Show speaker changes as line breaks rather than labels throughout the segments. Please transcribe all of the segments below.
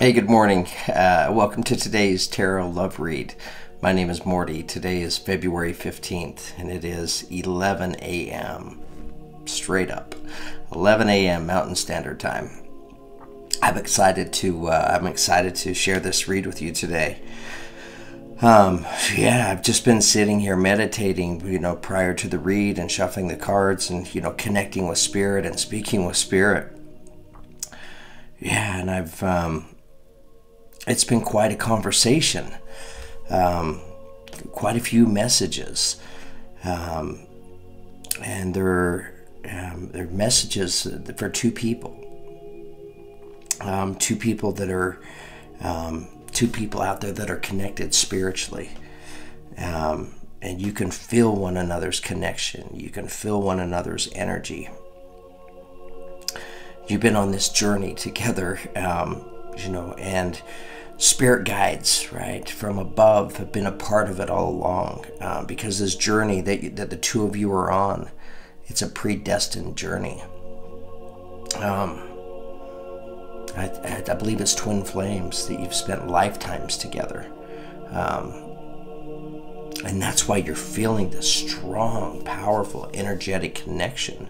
Hey, good morning. Welcome to today's Tarot Love Read. My name is Morty. Today is February 15th, and it is 11 a.m. Straight up. 11 a.m. Mountain Standard Time. I'm excited to share this read with you today. I've just been sitting here meditating, prior to the read and shuffling the cards and, connecting with Spirit and speaking with Spirit. Yeah, and it's been quite a conversation, quite a few messages, and they're messages for two people out there that are connected spiritually, and you can feel one another's connection. You can feel one another's energy. You've been on this journey together, and spirit guides, right, from above have been a part of it all along, because this journey that the two of you are on, it's a predestined journey. I believe it's twin flames that you've spent lifetimes together, and that's why you're feeling this strong, powerful, energetic connection.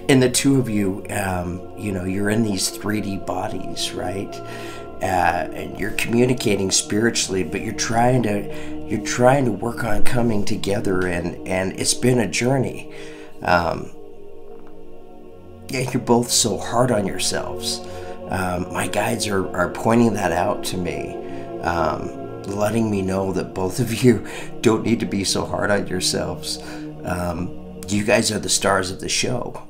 And the two of you, you're in these 3D bodies, right? And you're communicating spiritually, but you're trying to work on coming together, and it's been a journey. You're both so hard on yourselves. My guides are pointing that out to me, letting me know that both of you don't need to be so hard on yourselves. You guys are the stars of the show.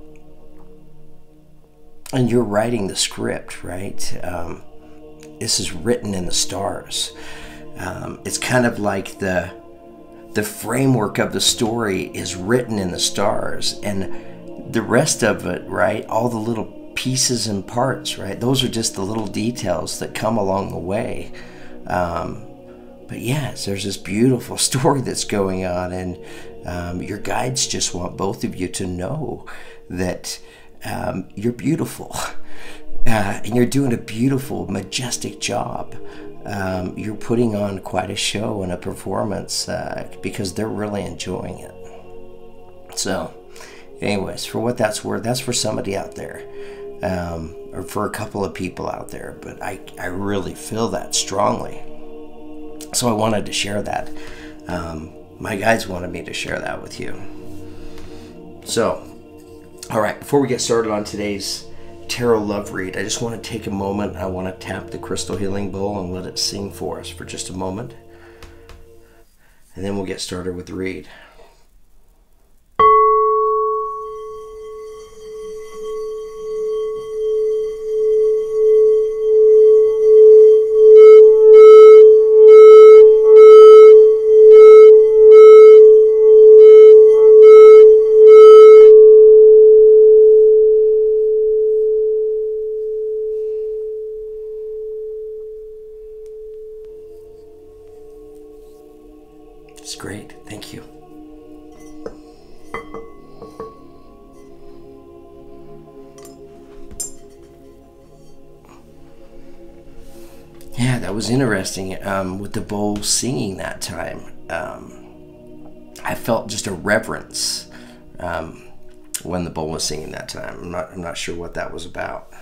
And you're writing the script, right? This is written in the stars. It's kind of like the framework of the story is written in the stars, and the rest of it, right? All the little pieces and parts, right? Those are just the little details that come along the way. But yes, there's this beautiful story that's going on, and your guides just want both of you to know that you're beautiful, and you're doing a beautiful, majestic job. You're putting on quite a show and a performance, because they're really enjoying it. So anyways, for what that's worth, that's for somebody out there, or for a couple of people out there, but I really feel that strongly. So I wanted to share that. My guides wanted me to share that with you. So, all right, before we get started on today's Tarot Love Read, I just want to take a moment. I want to tap the crystal healing bowl and let it sing for us for just a moment. And then we'll get started with the read. It's great. Thank you. Yeah, that was interesting, with the bowl singing that time. I felt just a reverence when the bowl was singing that time. I'm not sure what that was about.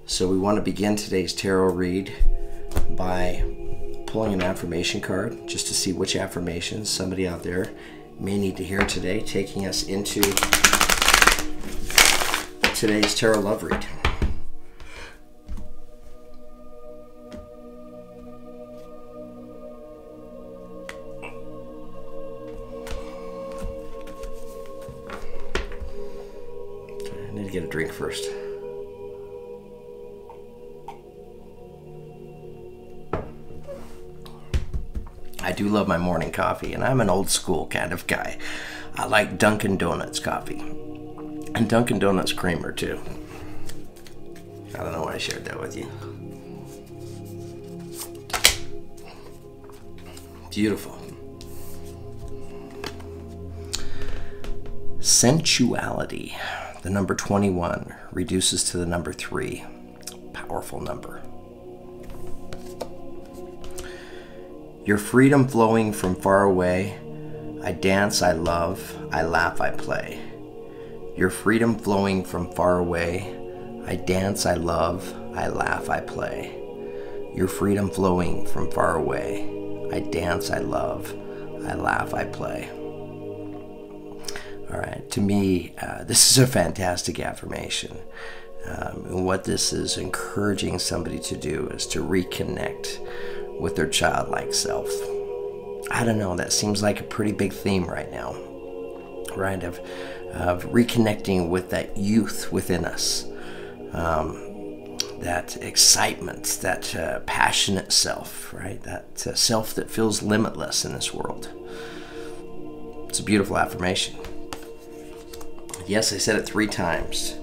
So we want to begin today's tarot read by pulling an affirmation card just to see which affirmations somebody out there may need to hear today, taking us into today's Tarot Love Read. Okay, I need to get a drink first. I do love my morning coffee, and I'm an old school kind of guy. I like Dunkin' Donuts coffee, and Dunkin' Donuts creamer too. I don't know why I shared that with you. Beautiful. Sensuality. The number 21 reduces to the number 3. Powerful number. Your freedom flowing from far away. I dance, I love, I laugh, I play. Your freedom flowing from far away. I dance, I love, I laugh, I play. Your freedom flowing from far away. I dance, I love, I laugh, I play. All right, to me, this is a fantastic affirmation. And what this is encouraging somebody to do is to reconnect with their childlike self. I don't know, that seems like a pretty big theme right now, right? Of reconnecting with that youth within us, that excitement, that passionate self, right? That self that feels limitless in this world. It's a beautiful affirmation. Yes, I said it 3 times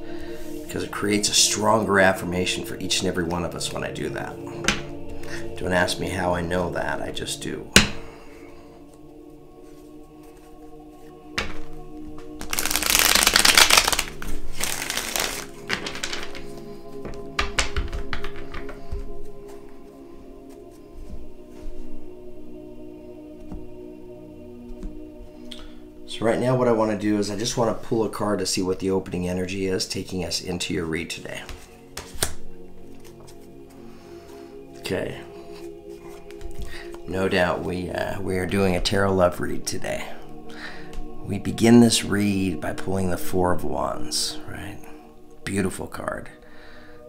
because it creates a stronger affirmation for each and every one of us when I do that. Don't ask me how I know that, I just do. So right now what I want to do is I just want to pull a card to see what the opening energy is taking us into your read today. Okay. No doubt we are doing a tarot love read today. We begin this read by pulling the 4 of Wands, right? Beautiful card.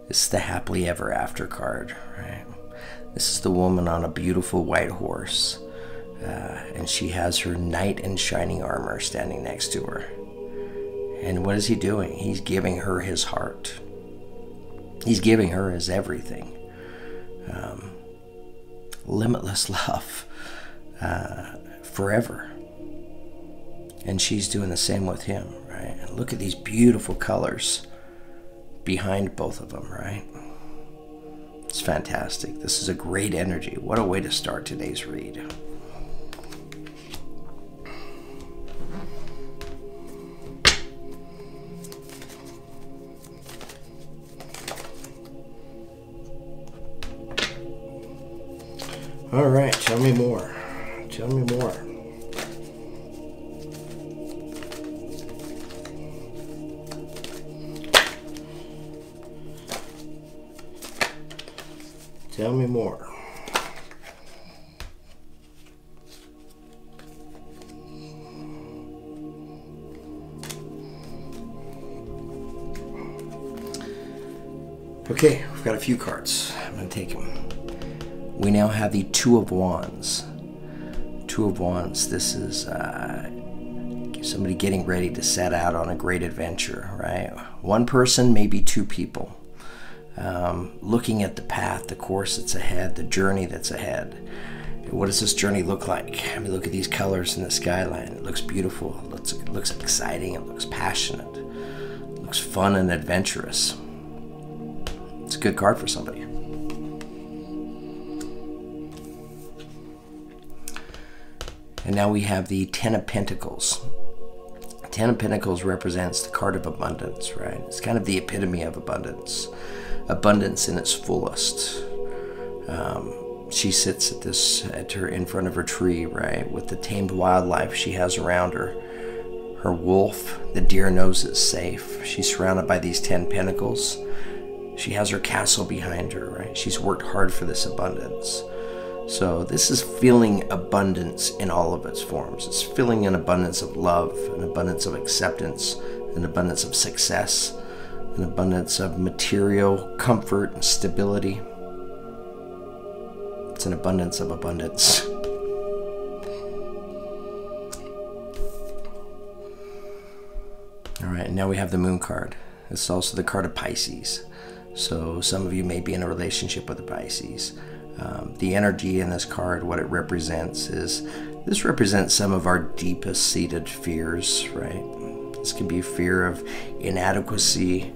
This is the happily ever after card, right? This is the woman on a beautiful white horse. And she has her knight in shining armor standing next to her. And what is he doing? He's giving her his heart. He's giving her his everything. Limitless love forever. And she's doing the same with him, right? And look at these beautiful colors behind both of them, right? It's fantastic. This is a great energy. What a way to start today's read. All right, tell me more. Tell me more. Tell me more. Okay, we've got a few cards. I'm going to take them. We now have the 2 of Wands. 2 of Wands, this is somebody getting ready to set out on a great adventure, right? One person, maybe 2 people. Looking at the path, the course that's ahead, the journey that's ahead. What does this journey look like? I mean, look at these colors in the skyline. It looks beautiful. It looks exciting. It looks passionate. It looks fun and adventurous. It's a good card for somebody. And now we have the 10 of Pentacles. 10 of Pentacles represents the card of abundance, right? It's kind of the epitome of abundance. Abundance in its fullest. She sits in front of her tree, right? With the tamed wildlife she has around her. Her wolf, the deer knows it's safe. She's surrounded by these 10 pentacles. She has her castle behind her, right? She's worked hard for this abundance. So this is feeling abundance in all of its forms. It's feeling an abundance of love, an abundance of acceptance, an abundance of success, an abundance of material comfort and stability. It's an abundance of abundance. All right, now we have the Moon card. It's also the card of Pisces. So some of you may be in a relationship with a Pisces. The energy in this card, what it represents is, this represents some of our deepest seated fears, right? This can be fear of inadequacy,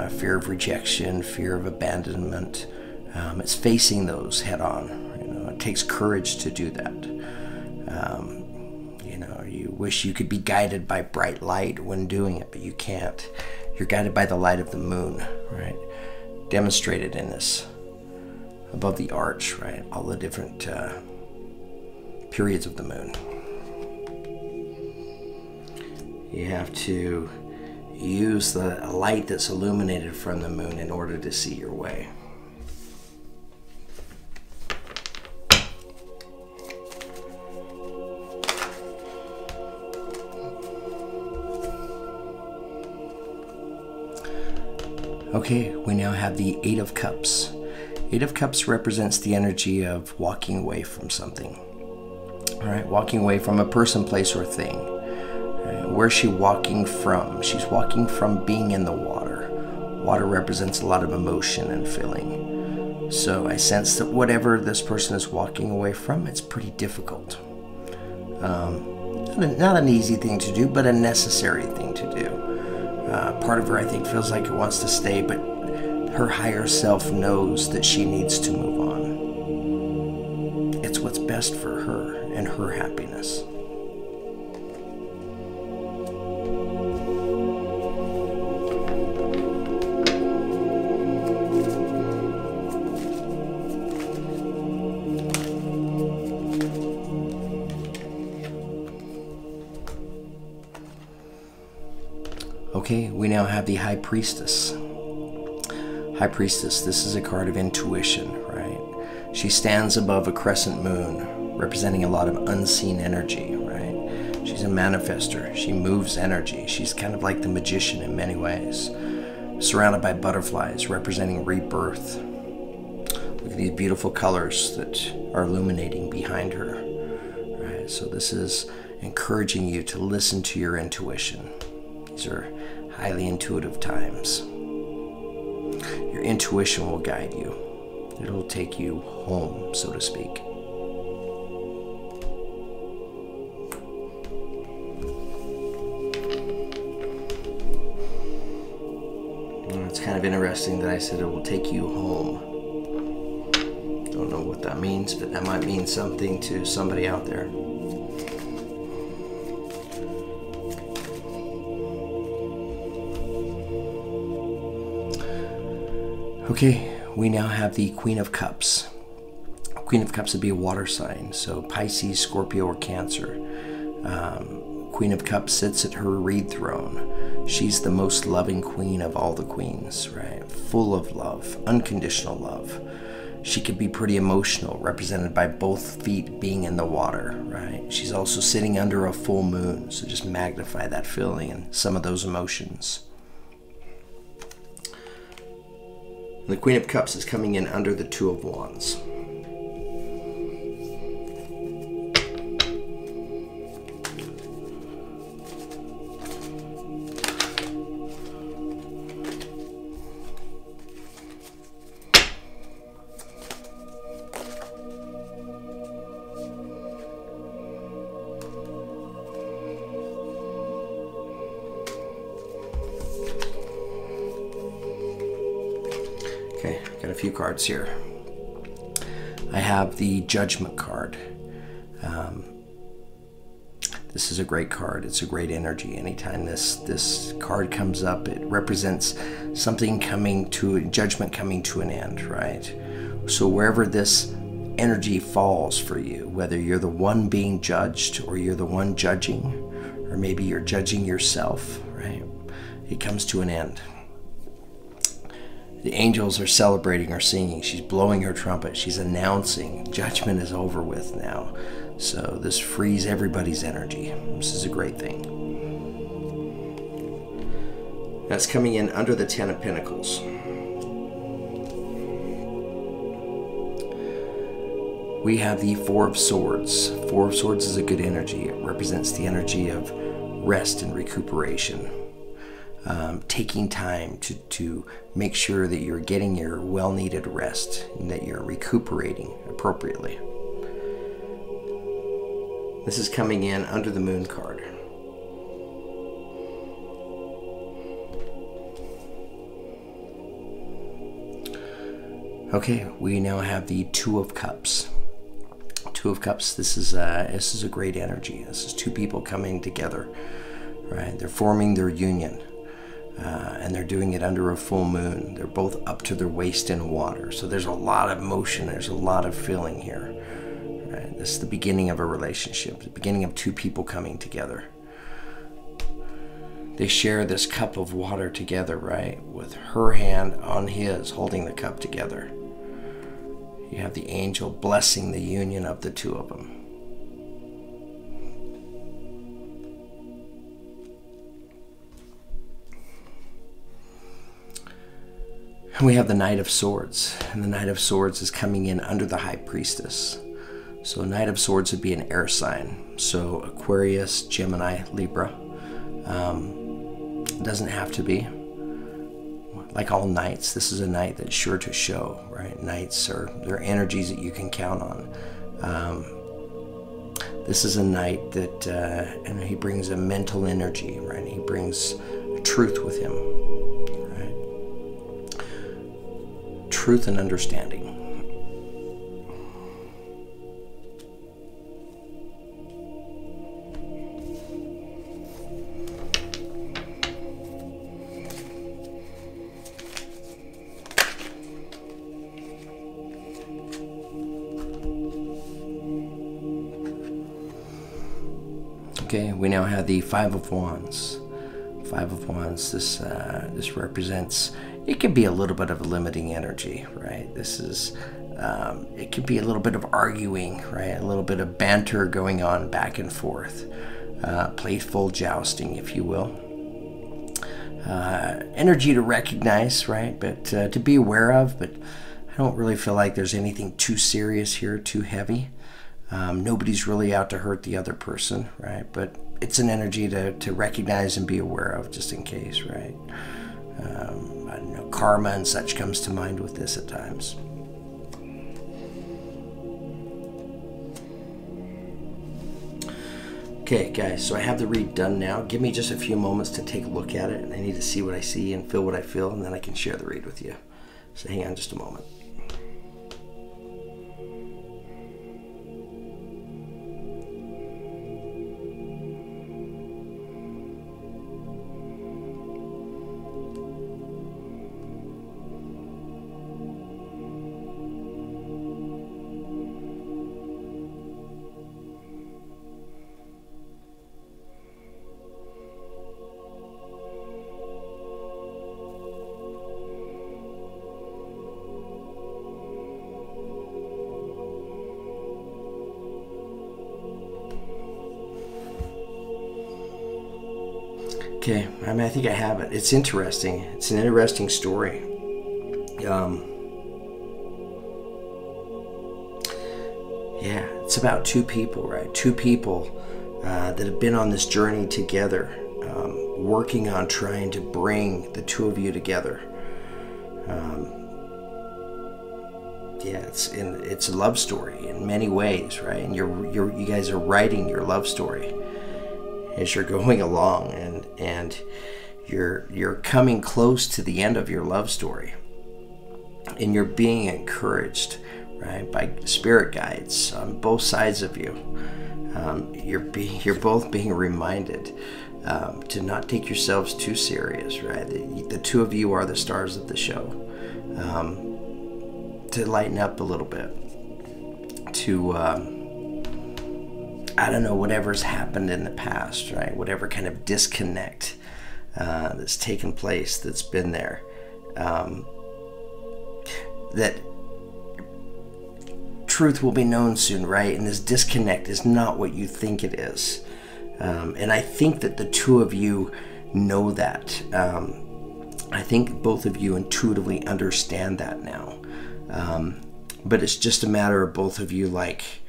fear of rejection, fear of abandonment. It's facing those head on. You know, it takes courage to do that. You know, wish you could be guided by bright light when doing it, but you can't. You're guided by the light of the moon, right? Demonstrated in this, above the arch, right? All the different periods of the moon. You have to use the light that's illuminated from the moon in order to see your way. Okay, we now have the Eight of Cups. Eight of Cups represents the energy of walking away from something. All right, walking away from a person, place, or thing. Right, where's she walking from? She's walking from being in the water. Water represents a lot of emotion and feeling. So I sense that whatever this person is walking away from, it's pretty difficult. Not an easy thing to do, but a necessary thing to do. Part of her, I think, feels like it wants to stay, but her higher self knows that she needs to move on. It's what's best for her and her happiness. Okay, we now have the High Priestess. High Priestess, this is a card of intuition, right? She stands above a crescent moon, representing a lot of unseen energy, right? She's a manifester. She moves energy. She's kind of like the magician in many ways. Surrounded by butterflies, representing rebirth. Look at these beautiful colors that are illuminating behind her, right? So this is encouraging you to listen to your intuition. These are highly intuitive times. Your intuition will guide you. It'll take you home, so to speak. It's kind of interesting that I said it will take you home. Don't know what that means, but that might mean something to somebody out there. Okay, we now have the Queen of Cups. Queen of Cups would be a water sign, so Pisces, Scorpio, or Cancer. Queen of Cups sits at her reed throne. She's the most loving queen of all the queens, right? Full of love, unconditional love. She could be pretty emotional, represented by both feet being in the water, right? She's also sitting under a full moon, so just magnify that feeling and some of those emotions. The Queen of Cups is coming in under the Two of Wands. Okay, got a few cards here. I have the Judgment card. This is a great card. It's a great energy. Anytime this card comes up, it represents something judgment coming to an end, right? So wherever this energy falls for you, whether you're the one being judged or you're the one judging, or maybe you're judging yourself, right? It comes to an end. The angels are celebrating or singing. She's blowing her trumpet. She's announcing judgment is over with now. So this frees everybody's energy. This is a great thing. That's coming in under the Ten of Pentacles. We have the Four of Swords. Four of Swords is a good energy. It represents the energy of rest and recuperation. Taking time to make sure that you're getting your well-needed rest and that you're recuperating appropriately. This is coming in under the Moon card. Okay, we now have the Two of Cups. Two of Cups, this is a great energy. This is two people coming together, right? They're forming their union, and they're doing it under a full moon. They're both up to their waist in water. So there's a lot of motion. There's a lot of feeling here, right? This is the beginning of a relationship, the beginning of two people coming together. They share this cup of water together, right? With her hand on his, holding the cup together. You have the angel blessing the union of the two of them. And we have the Knight of Swords. And the Knight of Swords is coming in under the High Priestess. So Knight of Swords would be an air sign. So Aquarius, Gemini, Libra. Doesn't have to be. Like all knights, this is a knight that's sure to show, right? Knights they're energies that you can count on. This is a knight that, and he brings a mental energy, right? He brings truth with him, right? Truth and understanding. Okay, we now have the Five of Wands. Five of Wands, this represents, it can be a little bit of a limiting energy, right? This is, it can be a little bit of arguing, right? A little bit of banter going on back and forth. Playful jousting, if you will. Energy to recognize, right? But to be aware of, but I don't really feel like there's anything too serious here, too heavy. Nobody's really out to hurt the other person, right? But it's an energy to recognize and be aware of, just in case, right? I don't know, karma and such comes to mind with this at times. Okay, guys, so I have the read done now. Give me just a few moments to take a look at it. I need to see what I see and feel what I feel, and then I can share the read with you. So hang on just a moment. Okay, I mean, I think I have it. It's interesting. It's an interesting story. Yeah, it's about two people, right? Two people that have been on this journey together, working on trying to bring the two of you together. Yeah, it's a love story in many ways, right? And you guys are writing your love story as you're going along, and you're coming close to the end of your love story, and you're being encouraged, right, by spirit guides on both sides of you. You're both being reminded to not take yourselves too serious, right? The two of you are the stars of the show. To lighten up a little bit, to I don't know, whatever's happened in the past, right? Whatever kind of disconnect that's taken place, that's been there, that truth will be known soon, right? And this disconnect is not what you think it is. And I think that the two of you know that. I think both of you intuitively understand that now. But it's just a matter of both of you, like,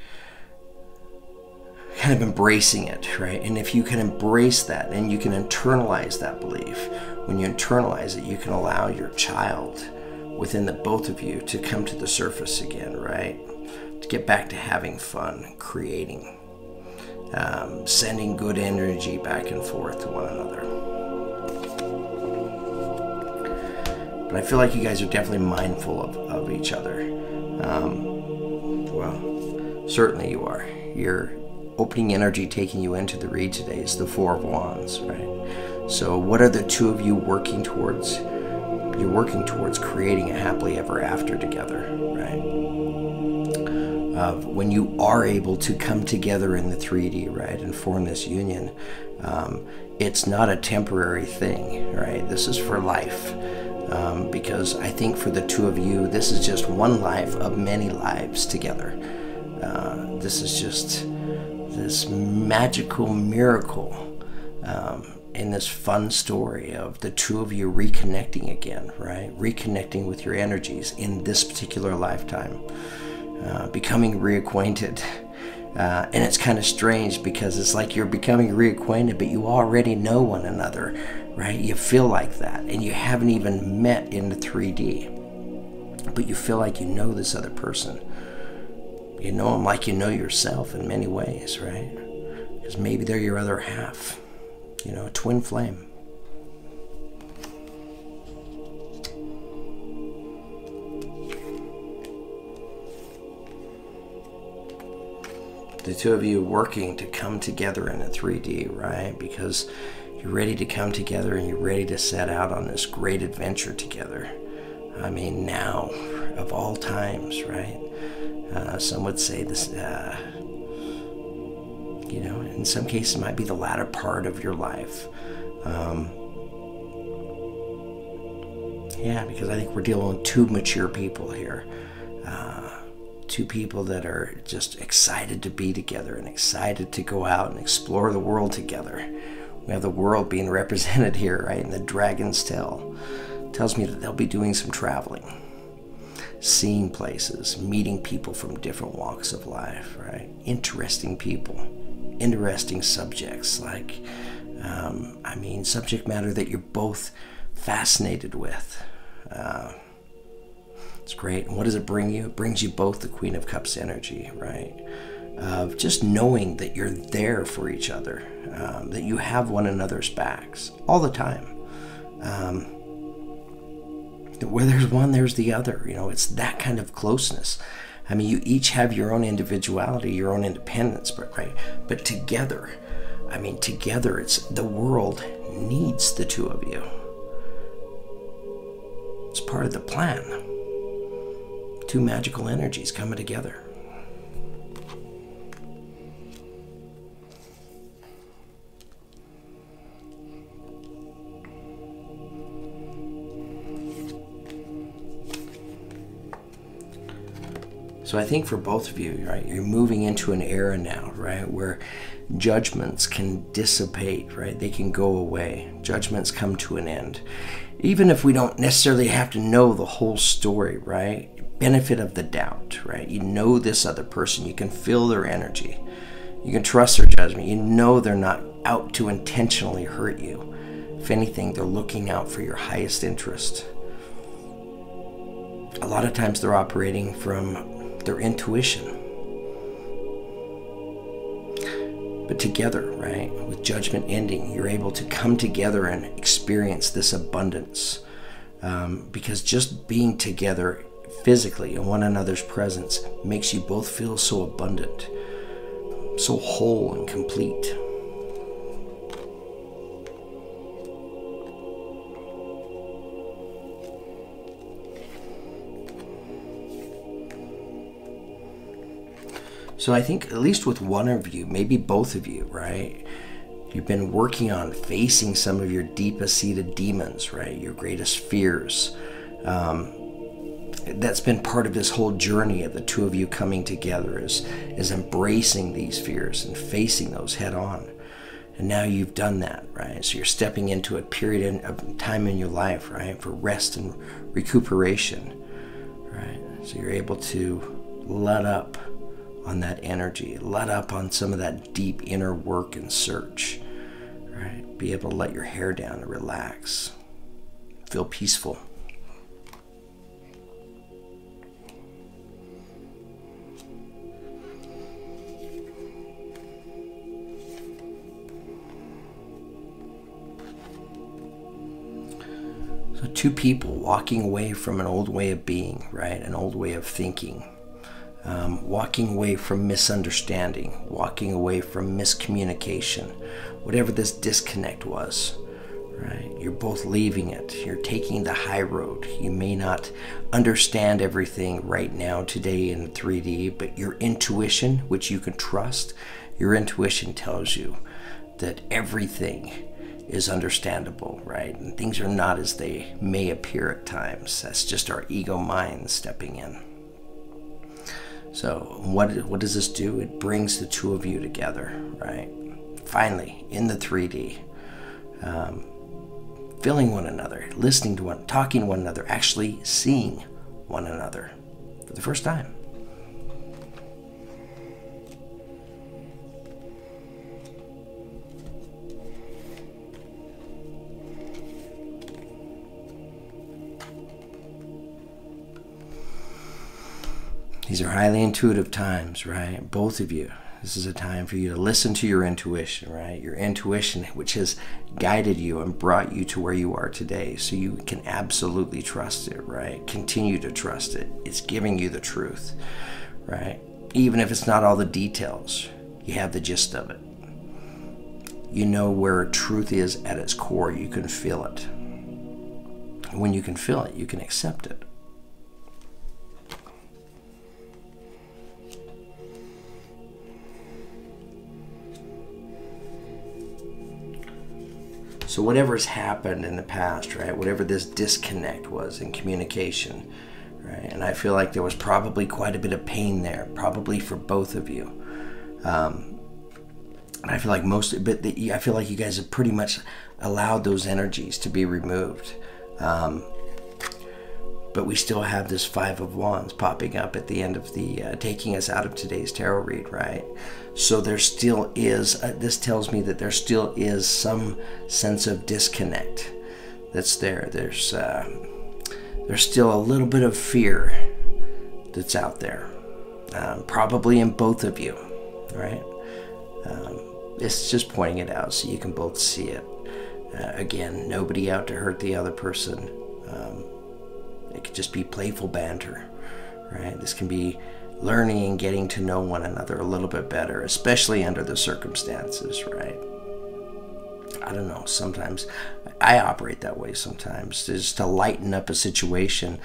kind of embracing it, right? And if you can embrace that and you can internalize that belief, when you internalize it, you can allow your child within the both of you to come to the surface again, right? To get back to having fun, creating, sending good energy back and forth to one another. But I feel like you guys are definitely mindful of each other. Well, Certainly you are. Your opening energy taking you into the read today is the Four of Wands, right? So what are the two of you working towards? You're working towards creating a happily ever after together, right? When you are able to come together in the 3D, right, and form this union, it's not a temporary thing, right? This is for life. Because I think for the two of you, this is just one life of many lives together. This is just this magical miracle in this fun story of the two of you reconnecting again, right? Reconnecting with your energies in this particular lifetime, becoming reacquainted. And it's kind of strange because it's like you're becoming reacquainted, but you already know one another, right? You feel like that, and you haven't even met in the 3D, but you feel like you know this other person. You know them like you know yourself in many ways, right? Because maybe they're your other half, you know, a twin flame. The two of you working to come together in a 3D, right? Because you're ready to come together and you're ready to set out on this great adventure together. I mean, now, of all times, right? Some would say this, you know, in some cases it might be the latter part of your life. Yeah, because I think we're dealing with two mature people here. Two people that are just excited to be together and excited to go out and explore the world together. We have the world being represented here, right? And the dragon's tail tells me that they'll be doing some traveling, seeing places, meeting people from different walks of life, right? Interesting people, interesting subjects, like, I mean, subject matter that you're both fascinated with. It's great. And what does it bring you? It brings you both the Queen of Cups energy, right? Of just knowing that you're there for each other, that you have one another's backs all the time. Where there's one, there's the other. You know, it's that kind of closeness. I mean, you each have your own individuality, your own independence, but right? But together, I mean, together, it's the world needs the two of you. It's part of the plan. Two magical energies coming together. So I think for both of you, right, you're moving into an era now, right, where judgments can dissipate, right? They can go away. Judgments come to an end. Even if we don't necessarily have to know the whole story, right? Benefit of the doubt, right? You know this other person. You can feel their energy. You can trust their judgment. You know they're not out to intentionally hurt you. If anything, they're looking out for your highest interest. A lot of times they're operating from their intuition. But together, right, with judgment ending, you're able to come together and experience this abundance. Because just being together physically in one another's presence makes you both feel so abundant, so whole and complete. So I think at least with one of you, maybe both of you, right, you've been working on facing some of your deepest seated demons, right, your greatest fears. That's been part of this whole journey of the two of you coming together, is embracing these fears and facing those head on. And now you've done that, right? So you're stepping into a period of time in your life, right, for rest and recuperation, right? So you're able to let up on that energy, let up on some of that deep inner work and search, right? Be able to let your hair down and relax, feel peaceful. So two people walking away from an old way of being, right? An old way of thinking. walking away from misunderstanding, walking away from miscommunication, whatever this disconnect was, right? You're both leaving it. You're taking the high road. You may not understand everything right now, today in 3D, but your intuition, which you can trust, your intuition tells you that everything is understandable, right? And things are not as they may appear at times. That's just our ego mind stepping in. So what does this do? It brings the two of you together, right? Finally, in the 3D, feeling one another, listening to one, talking to one another, actually seeing one another for the first time. These are highly intuitive times, right? Both of you. This is a time for you to listen to your intuition, right? Your intuition, which has guided you and brought you to where you are today. So you can absolutely trust it, right? Continue to trust it. It's giving you the truth, right? Even if it's not all the details, you have the gist of it. You know where truth is at its core. You can feel it. And when you can feel it, you can accept it. So whatever's happened in the past, right, whatever this disconnect was in communication, right, and I feel like there was probably quite a bit of pain there, probably for both of you. And I feel like I feel like you guys have pretty much allowed those energies to be removed. But we still have this Five of Wands popping up at the end of the, taking us out of today's tarot read, right? So there still is, this tells me that there still is some sense of disconnect that's there. There's still a little bit of fear that's out there, probably in both of you, right? It's just pointing it out so you can both see it. Again, nobody out to hurt the other person. It could just be playful banter, right? This can be learning and getting to know one another a little bit better, especially under the circumstances, right? I don't know, sometimes I operate that way sometimes, just to lighten up a situation,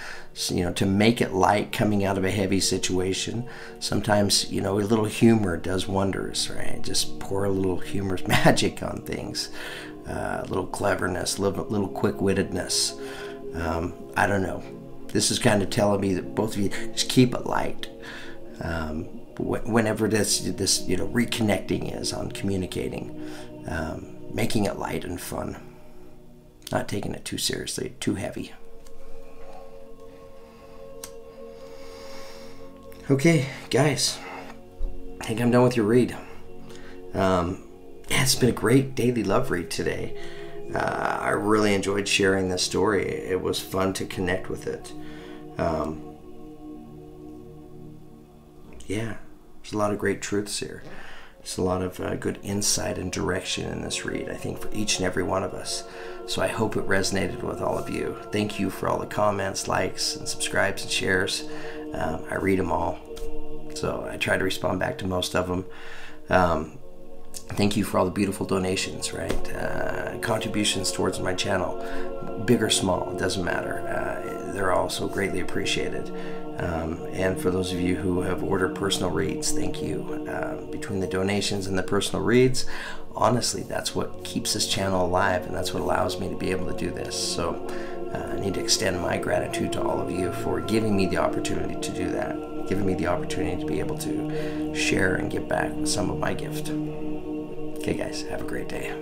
you know, to make it light coming out of a heavy situation. Sometimes, you know, a little humor does wonders, right? Just pour a little humorous magic on things, a little cleverness, a little quick-wittedness. I don't know. This is kind of telling me that both of you just keep it light. Whenever this you know, reconnecting is on communicating, making it light and fun, not taking it too seriously, too heavy. Okay, guys, I think I'm done with your read. Yeah, it's been a great daily love read today. I really enjoyed sharing this story. It was fun to connect with it. Yeah, there's a lot of great truths here. There's a lot of good insight and direction in this read, I think, for each and every one of us. So I hope it resonated with all of you. Thank you for all the comments, likes, and subscribes and shares. I read them all, so I try to respond back to most of them. Thank you for all the beautiful donations, right? Contributions towards my channel, big or small, it doesn't matter. They're all so greatly appreciated. And for those of you who have ordered personal reads, thank you. Between the donations and the personal reads, honestly, that's what keeps this channel alive, and that's what allows me to be able to do this. So I need to extend my gratitude to all of you for giving me the opportunity to do that, giving me the opportunity to be able to share and give back with some of my gift. Okay, guys, have a great day.